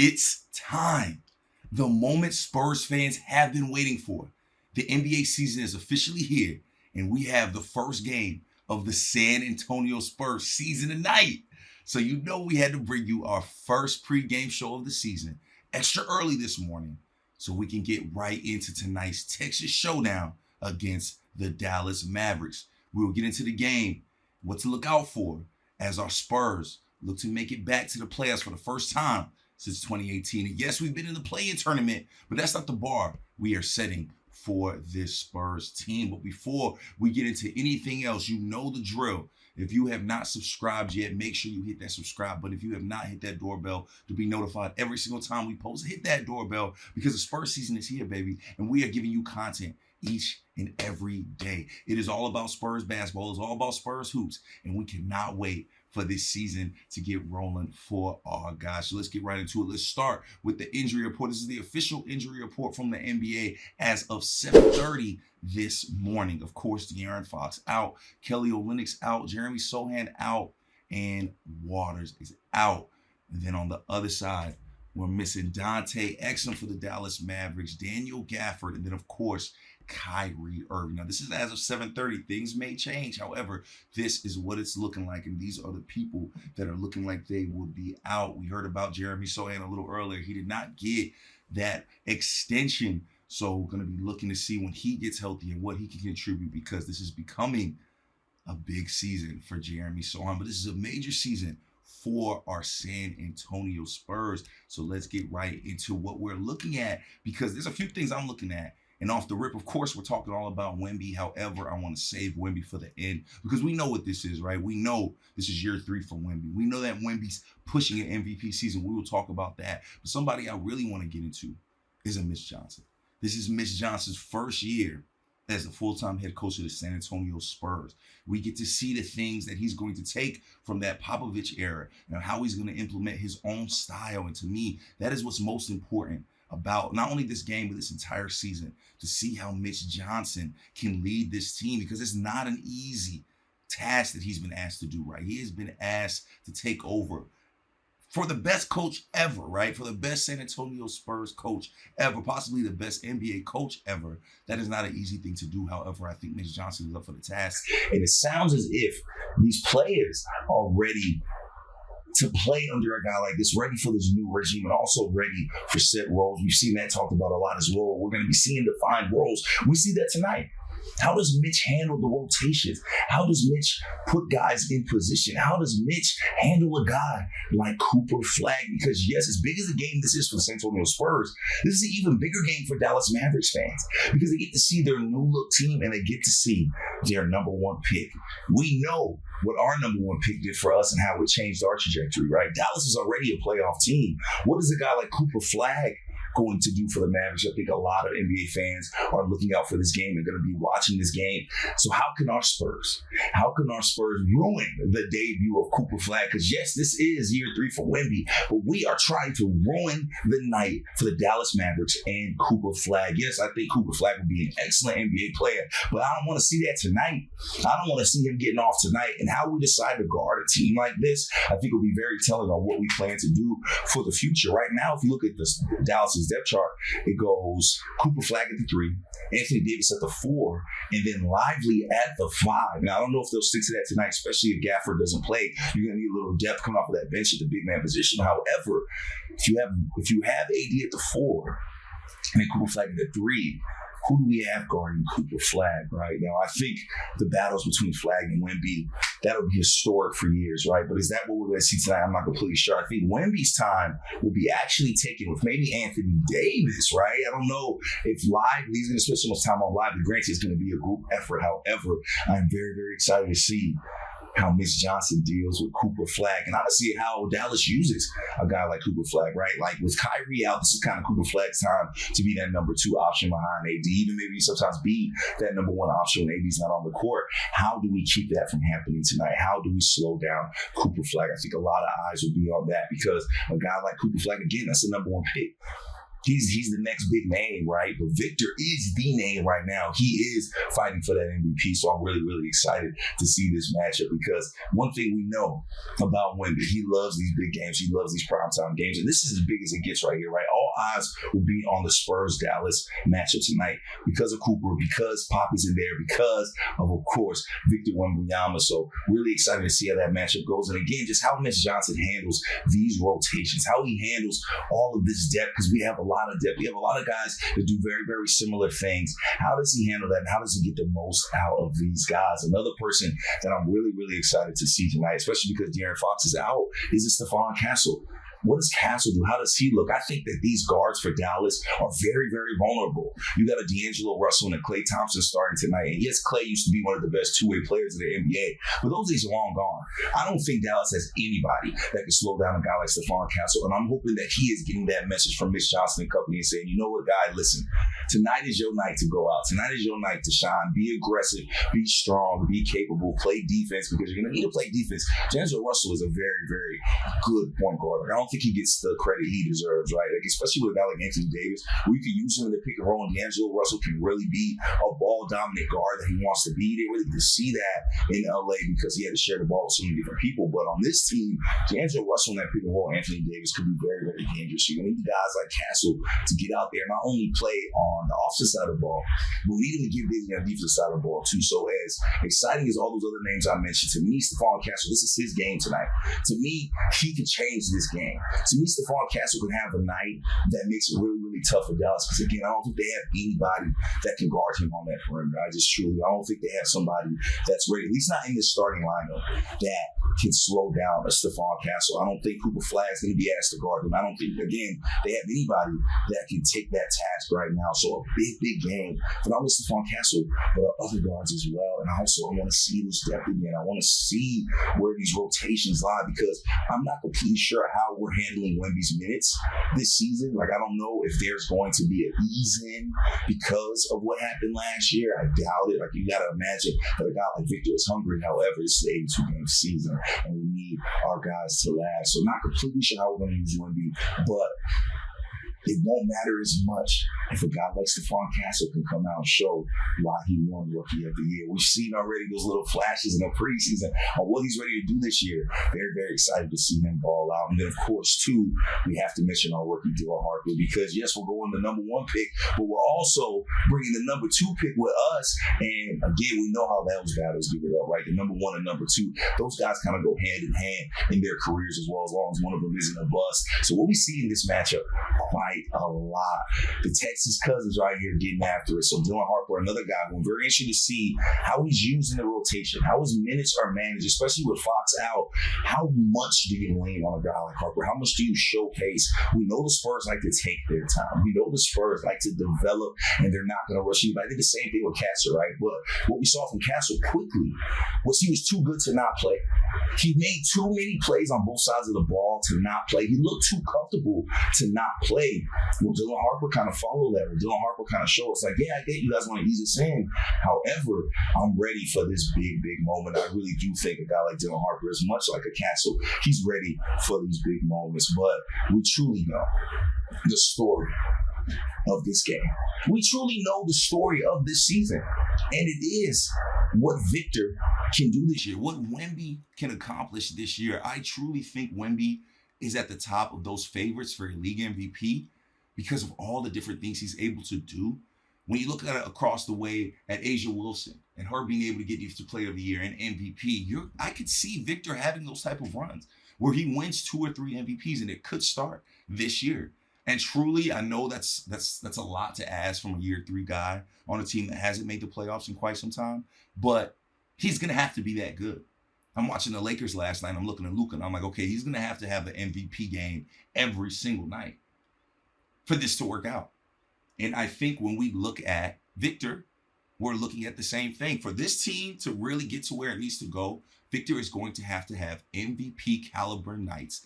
It's time. The moment Spurs fans have been waiting for. The NBA season is officially here, and we have the first game of the San Antonio Spurs season tonight. So you know we had to bring you our first pre-game show of the season extra early this morning so we can get right into tonight's Texas showdown against the Dallas Mavericks. We will get into the game, what to look out for as our Spurs look to make it back to the playoffs for the first time since 2018. And yes, we've been in the play-in tournament, but that's not the bar we are setting for this Spurs team. But before we get into anything else, you know the drill. If you have not subscribed yet, make sure you hit that subscribe button. If you have not hit that doorbell to be notified every single time we post, hit that doorbell because the Spurs season is here, baby. And we are giving you content each and every day. It is all about Spurs basketball. It's all about Spurs hoops. And we cannot wait for this season to get rolling for our guys. So let's get right into it. Let's start with the injury report. This is the official injury report from the NBA as of 7:30 this morning. Of course, De'Aaron Fox out, Kelly Olynyk's out, Jeremy Sochan out, and Waters is out. And then on the other side, we're missing Dante Exum for the Dallas Mavericks, Daniel Gafford, and then, of course, Kyrie Irving. Now, this is as of 7:30. Things may change. However, this is what it's looking like, and these are the people that are looking like they will be out. We heard about Jeremy Sochan a little earlier. He did not get that extension, so we're going to be looking to see when he gets healthy and what he can contribute, because this is becoming a big season for Jeremy Sochan. But this is a major season for our San Antonio Spurs. So let's get right into what we're looking at, because there's a few things I'm looking at. And off the rip, of course, we're talking all about Wemby. However, I want to save Wemby for the end because we know what this is, right? We know this is year 3 for Wemby. We know that Wemby's pushing an MVP season. We will talk about that. But somebody I really want to get into is a Mitch Johnson. This is Mitch Johnson's first year as the full-time head coach of the San Antonio Spurs. We get to see the things that he's going to take from that Popovich era and how he's going to implement his own style. And to me, that is what's most important about not only this game, but this entire season, to see how Mitch Johnson can lead this team, because it's not an easy task that he's been asked to do, right? He has been asked to take over for the best coach ever, right? For the best San Antonio Spurs coach ever, possibly the best NBA coach ever. That is not an easy thing to do. However, I think Mitch Johnson is up for the task. And it sounds as if these players are ready to play under a guy like this, ready for this new regime and also ready for set roles. We've seen that talked about a lot as well. We're going to be seeing defined roles. We see that tonight. How does Mitch handle the rotations? How does Mitch put guys in position? How does Mitch handle a guy like Cooper Flagg? Because yes, as big as the game this is for the San Antonio Spurs, this is an even bigger game for Dallas Mavericks fans, because they get to see their new look team and they get to see their number 1 pick. We know what our number 1 pick did for us and how it changed our trajectory, right? Dallas is already a playoff team. What is a guy like Cooper Flagg going to do for the Mavericks? I think a lot of NBA fans are looking out for this game and going to be watching this game. So how can our Spurs ruin the debut of Cooper Flagg? Because yes, this is year 3 for Wemby, but we are trying to ruin the night for the Dallas Mavericks and Cooper Flagg. Yes, I think Cooper Flagg will be an excellent NBA player, but I don't want to see that tonight. I don't want to see him getting off tonight. And how we decide to guard a team like this, I think will be very telling on what we plan to do for the future. Right now, if you look at this Dallas's depth chart, it goes Cooper Flagg at the 3, Anthony Davis at the 4, and then Lively at the 5. Now, I don't know if they'll stick to that tonight, especially if Gafford doesn't play. You're going to need a little depth coming off of that bench at the big man position. However, if you have AD at the 4 and then Cooper Flagg at the 3, who do we have guarding Cooper Flagg right now? I think the battles between Flagg and Wemby, that'll be historic for years, right? But is that what we're going to see tonight? I'm not completely sure. I think Wemby's time will be actually taken with maybe Anthony Davis, right? I don't know if Lively's going to spend so much time on Lively. Granted, it's going to be a group effort. However, I'm very, very excited to see how Mitch Johnson deals with Cooper Flagg, and honestly how Dallas uses a guy like Cooper Flagg, right? Like with Kyrie out, this is kind of Cooper Flagg's time to be that number 2 option behind AD, even maybe sometimes be that number 1 option when AD's not on the court. How do we keep that from happening tonight? How do we slow down Cooper Flagg? I think a lot of eyes will be on that, because a guy like Cooper Flagg, again, that's the number 1 pick. He's the next big name, right? But Victor is the name right now. He is fighting for that MVP. So I'm really, really excited to see this matchup because one thing we know about Wemby, he loves these big games. He loves these primetime games. And this is as big as it gets right here, right? All eyes will be on the Spurs-Dallas matchup tonight because of Cooper, because Poppy's in there, because of course, Victor Wembanyama. So really excited to see how that matchup goes. And again, just how Mitch Johnson handles these rotations, how he handles all of this depth, because we have a lot of depth. We have a lot of guys that do very, very similar things. How does he handle that? And how does he get the most out of these guys? Another person that I'm really, really excited to see tonight, especially because De'Aaron Fox is out, is Stephon Castle. What does Castle do? How does he look? I think that these guards for Dallas are very, very vulnerable. You got a D'Angelo Russell and a Klay Thompson starting tonight. And yes, Klay used to be one of the best two-way players in the NBA, but those days are long gone. I don't think Dallas has anybody that can slow down a guy like Stephon Castle, and I'm hoping that he is getting that message from Mitch Johnson and company and saying, you know what, guy, listen, tonight is your night to go out. Tonight is your night to shine. Be aggressive, be strong, be capable, play defense because you're going to need to play defense. D'Angelo Russell is a very, very good point guard. I don't think he gets the credit he deserves, right? Like, especially with a guy like Anthony Davis, we can use him in the pick and roll, and D'Angelo Russell can really be a ball-dominant guard that he wants to be. They really didn't see that in LA because he had to share the ball with so many different people. But on this team, D'Angelo Russell in that pick and roll, Anthony Davis could be very, very dangerous. You're going to need guys like Castle to get out there and not only play on the offensive side of the ball, but we need him to give Disney on the defensive side of the ball too. So as exciting as all those other names I mentioned, to me, Stephon Castle, this is his game tonight. To me, he can change this game. To me, Stephon Castle could have a night that makes it really, really tough for Dallas. Because again, I don't think they have anybody that can guard him on that perimeter. I don't think they have somebody that's ready, at least not in this starting lineup, that can slow down a Stephon Castle. I don't think Cooper Flagg is going to be asked to guard him. I don't think, again, they have anybody that can take that task right now. So a big, big game for not only Stephon Castle, but other guards as well. And also, I want to see this depth again. I want to see where these rotations lie because I'm not completely sure how we're handling Wemby's minutes this season. Like, I don't know if there's going to be an ease in because of what happened last year. I doubt it. Like, you got to imagine that a guy like Victor is hungry. However, this is an 82-game season, and we need our guys to last. So not completely sure how we're going to use Wemby, but it won't matter as much if a guy like Stephon Castle can come out and show why he won Rookie of the Year. We've seen already those little flashes in the preseason on what he's ready to do this year. Very, very excited to see him ball out. And then, of course, too, we have to mention our rookie Dylan Harper because, yes, we're going the number 1 pick, but we're also bringing the number 2 pick with us. And, again, we know how those battles give it up, right? The number 1 and number 2, those guys kind of go hand in hand in their careers as well, as long as one of them isn't a bust. So what we see in this matchup, quite a lot. The Texas cousins right here getting after it. So Dylan Harper, another guy, we're very interested to see how he's used in the rotation, how his minutes are managed, especially with Fox out. How much do you lean on a guy like Harper? How much do you showcase? We know the Spurs like to take their time. We know the Spurs like to develop, and they're not going to rush you. I did the same thing with Castle, right? But what we saw from Castle quickly was he was too good to not play. He made too many plays on both sides of the ball to not play. He looked too comfortable to not play. Well, Dylan Harper kind of followed that. Dylan Harper kind of showed us like, yeah, I get you guys want to ease us in. However, I'm ready for this big, big moment. I really do think a guy like Dylan Harper is much like a Castle. He's ready for these big moments. But we truly know the story of this game. We truly know the story of this season. And it is what Victor can do this year, what Wemby can accomplish this year. I truly think Wemby is at the top of those favorites for a league MVP because of all the different things he's able to do. When you look at it across the way at Asia Wilson and her being able to get Defensive Player of the Year and MVP, I could see Victor having those type of runs where he wins 2 or 3 MVPs, and it could start this year. And truly, I know that's a lot to ask from a year 3 guy on a team that hasn't made the playoffs in quite some time, but he's going to have to be that good. I'm watching the Lakers last night. I'm looking at Luka, and I'm like, okay, he's going to have the MVP game every single night for this to work out. And I think when we look at Victor, we're looking at the same thing. For this team to really get to where it needs to go, Victor is going to have MVP caliber nights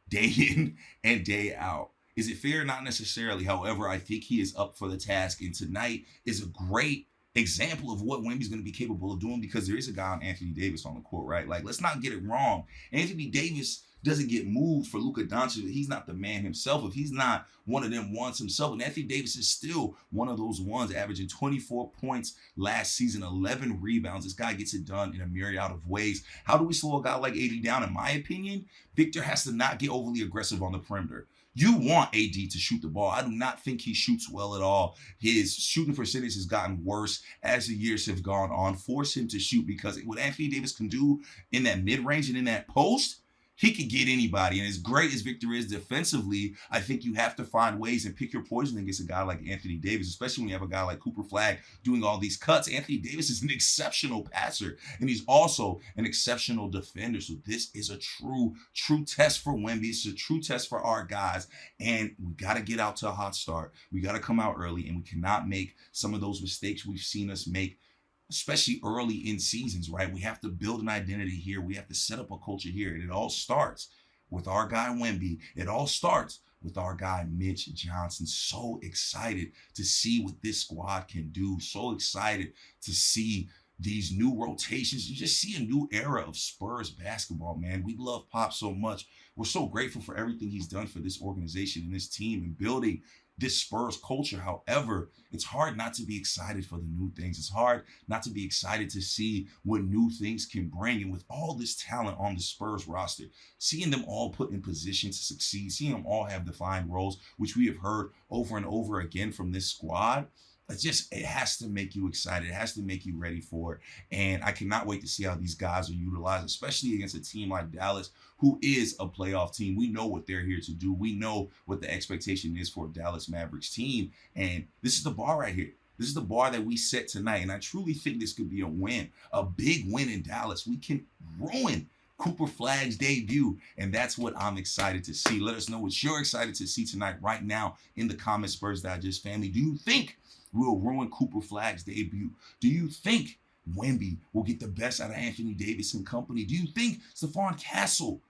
day in and day out. Is it fair? Not necessarily. However, I think he is up for the task. And tonight is a great example of what Wemby's going to be capable of doing because there is a guy on Anthony Davis on the court, right? Like, let's not get it wrong. Anthony Davis doesn't get moved for Luka Doncic, he's not the man himself, if he's not one of them ones himself. And Anthony Davis is still one of those ones, averaging 24 points last season, 11 rebounds. This guy gets it done in a myriad of ways. How do we slow a guy like AD down? In my opinion, Victor has to not get overly aggressive on the perimeter. You want AD to shoot the ball. I do not think he shoots well at all. His shooting percentage has gotten worse as the years have gone on. Force him to shoot, because what Anthony Davis can do in that mid-range and in that post, he could get anybody. And as great as Victor is defensively, I think you have to find ways and pick your poison against a guy like Anthony Davis, especially when you have a guy like Cooper Flagg doing all these cuts. Anthony Davis is an exceptional passer, and he's also an exceptional defender. So this is a true test for Wemby. It's a true test for our guys. And we got to get out to a hot start. We got to come out early, and we cannot make some of those mistakes we've seen us make, especially early in seasons, right? We have to build an identity here. We have to set up a culture here. And it all starts with our guy Wemby. It all starts with our guy Mitch Johnson. So excited to see what this squad can do. So excited to see these new rotations. You just see a new era of Spurs basketball, man. We love Pop so much. We're so grateful for everything he's done for this organization and this team and building this Spurs culture. However, it's hard not to be excited for the new things. It's hard not to be excited to see what new things can bring. And with all this talent on the Spurs roster, seeing them all put in position to succeed, seeing them all have defined roles, which we have heard over and over again from this squad, it has to make you excited. It has to make you ready for it. And I cannot wait to see how these guys are utilized, especially against a team like Dallas, who is a playoff team. We know what they're here to do. We know what the expectation is for a Dallas Mavericks team. And this is the bar right here. This is the bar that we set tonight. And I truly think this could be a win, a big win in Dallas. We can ruin Cooper Flagg's debut, and that's what I'm excited to see. Let us know what you're excited to see tonight right now in the comments, Spurs Digest family. Do you think we'll ruin Cooper Flagg's debut? Do you think Wemby will get the best out of Anthony Davis and company? Do you think Stephon Castle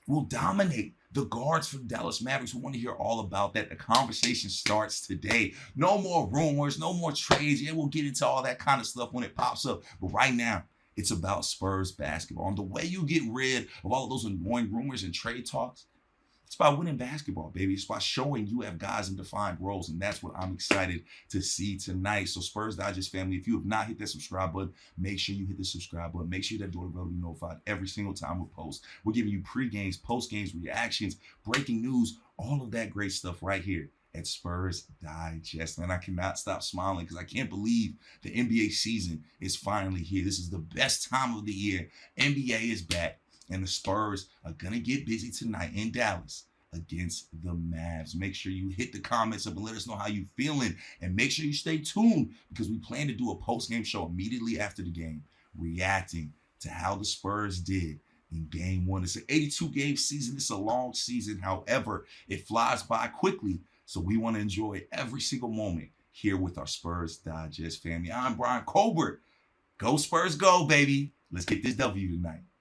will dominate the guards for the Dallas Mavericks? We want to hear all about that. The conversation starts today. No more rumors, no more trades. Yeah, we'll get into all that kind of stuff when it pops up. But right now, it's about Spurs basketball. And the way you get rid of all of those annoying rumors and trade talks, it's about winning basketball, baby. It's about showing you have guys in defined roles, and that's what I'm excited to see tonight. So Spurs Digest family, if you have not hit that subscribe button, make sure you hit the subscribe button. Make sure that doorbell be notified every single time we post. We're giving you pre-games, post-games, reactions, breaking news, all of that great stuff right here at Spurs Digest. And I cannot stop smiling because I can't believe the NBA season is finally here. This is the best time of the year. NBA is back. And the Spurs are going to get busy tonight in Dallas against the Mavs. Make sure you hit the comments up and let us know how you're feeling. And make sure you stay tuned because we plan to do a post-game show immediately after the game, reacting to how the Spurs did in Game 1. It's an 82-game season. It's a long season. However, it flies by quickly. So we want to enjoy every single moment here with our Spurs Digest family. I'm Bryan Colbert. Go Spurs, go, baby. Let's get this W tonight.